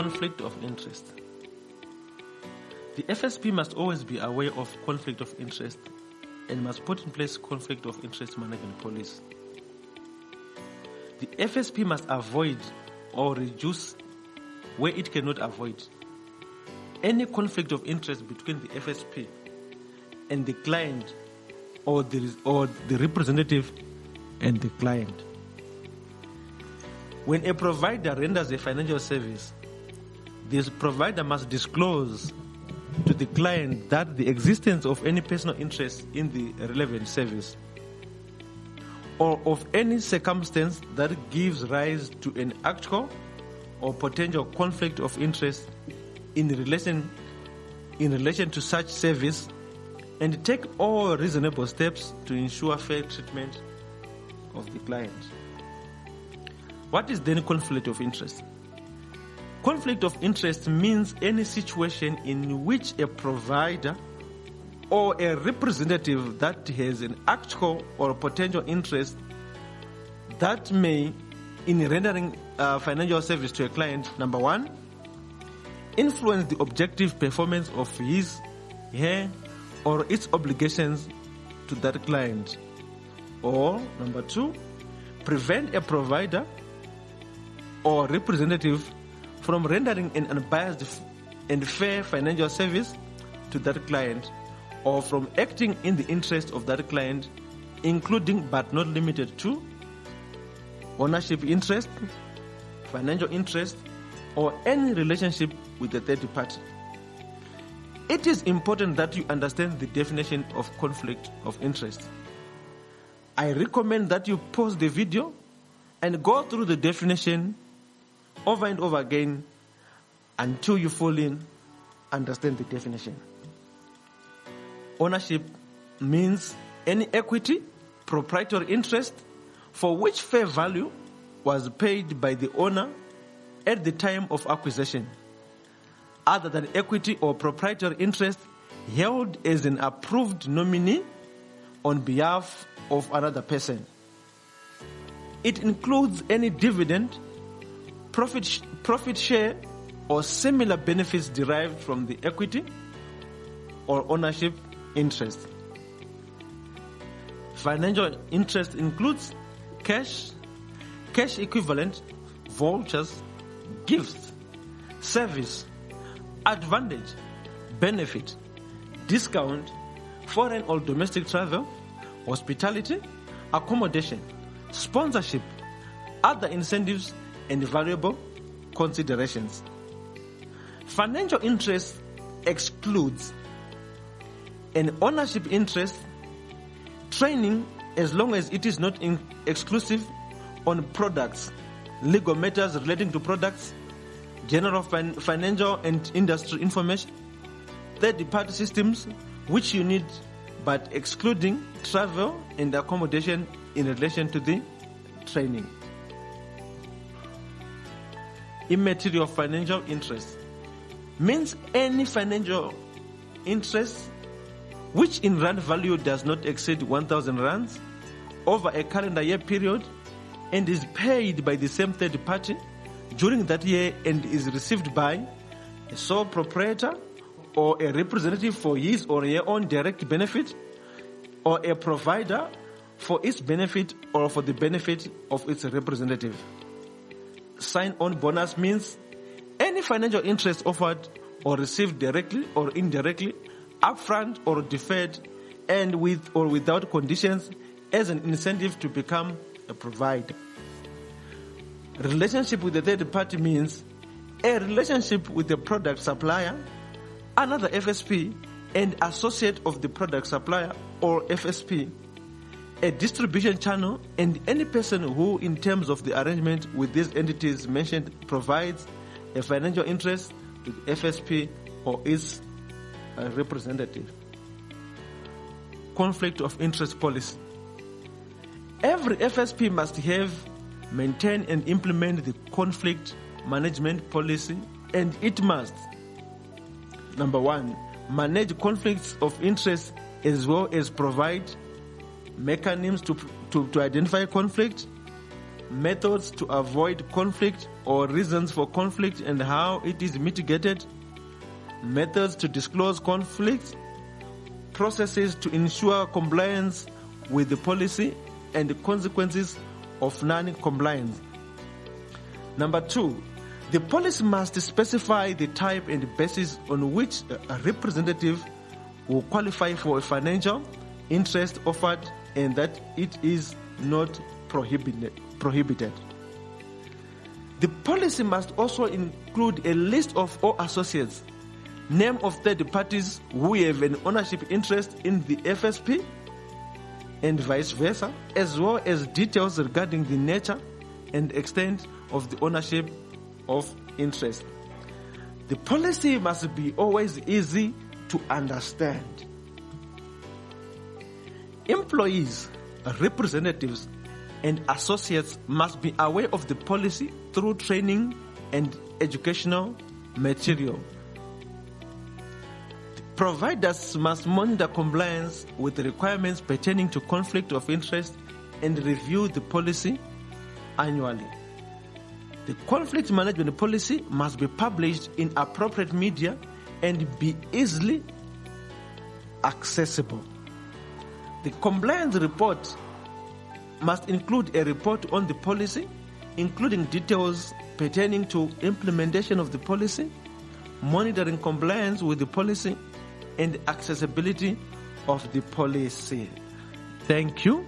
Conflict of interest. The FSP must always be aware of conflict of interest and must put in place conflict of interest management policy. The FSP must avoid or reduce, where it cannot avoid, any conflict of interest between the FSP and the client or the representative and the client. When a provider renders a financial service, this provider must disclose to the client that the existence of any personal interest in the relevant service or of any circumstance that gives rise to an actual or potential conflict of interest in relation to such service, and take all reasonable steps to ensure fair treatment of the client. What is then conflict of interest? Conflict of interest means any situation in which a provider or a representative that has an actual or potential interest that may, in rendering financial service to a client, number one, influence the objective performance of his, her, or its obligations to that client, or number two, prevent a provider or representative from rendering an unbiased and fair financial service to that client, or from acting in the interest of that client, including but not limited to ownership interest, financial interest, or any relationship with the third party. It is important that you understand the definition of conflict of interest. I recommend that you pause the video and go through the definition over and over again until you fully understand the definition. Ownership means any equity, proprietary interest for which fair value was paid by the owner at the time of acquisition, other than equity or proprietary interest held as an approved nominee on behalf of another person. It includes any dividend, profit share, or similar benefits derived from the equity or ownership interest. Financial interest includes cash equivalent, vouchers, gifts, service, advantage, benefit, discount, foreign or domestic travel, hospitality, accommodation, sponsorship, other incentives, and valuable considerations. Financial interest excludes an ownership interest, training as long as it is not exclusive on products, legal matters relating to products, general financial and industry information, third-party systems which you need, but excluding travel and accommodation in relation to the training. Immaterial financial interest means any financial interest which in rand value does not exceed 1,000 rands over a calendar year period and is paid by the same third party during that year and is received by a sole proprietor or a representative for his or her own direct benefit, or a provider for its benefit or for the benefit of its representative. Sign-on bonus means any financial interest offered or received directly or indirectly, upfront or deferred, and with or without conditions as an incentive to become a provider. Relationship with the third party means a relationship with the product supplier, another FSP, and associate of the product supplier or FSP, a distribution channel, and any person who, in terms of the arrangement with these entities mentioned, provides a financial interest to the FSP or its representative. Conflict of interest policy. Every FSP must have, maintain, and implement the conflict management policy, and it must, number one, manage conflicts of interest as well as provide mechanisms to identify conflict. methods to avoid conflict or reasons for conflict and how it is mitigated, methods to disclose conflicts, processes to ensure compliance with the policy, and the consequences of non-compliance. Number 2, the policy must specify the type and basis on which a representative will qualify for a financial interest offered and that it is not prohibited. The policy must also include a list of all associates, name of third parties who have an ownership interest in the FSP, and vice versa, as well as details regarding the nature and extent of the ownership of interest. The policy must be always easy to understand. Employees, representatives, and associates must be aware of the policy through training and educational material. Providers must monitor compliance with the requirements pertaining to conflict of interest and review the policy annually. The conflict management policy must be published in appropriate media and be easily accessible. The compliance report must include a report on the policy, including details pertaining to implementation of the policy, monitoring compliance with the policy, and accessibility of the policy. Thank you.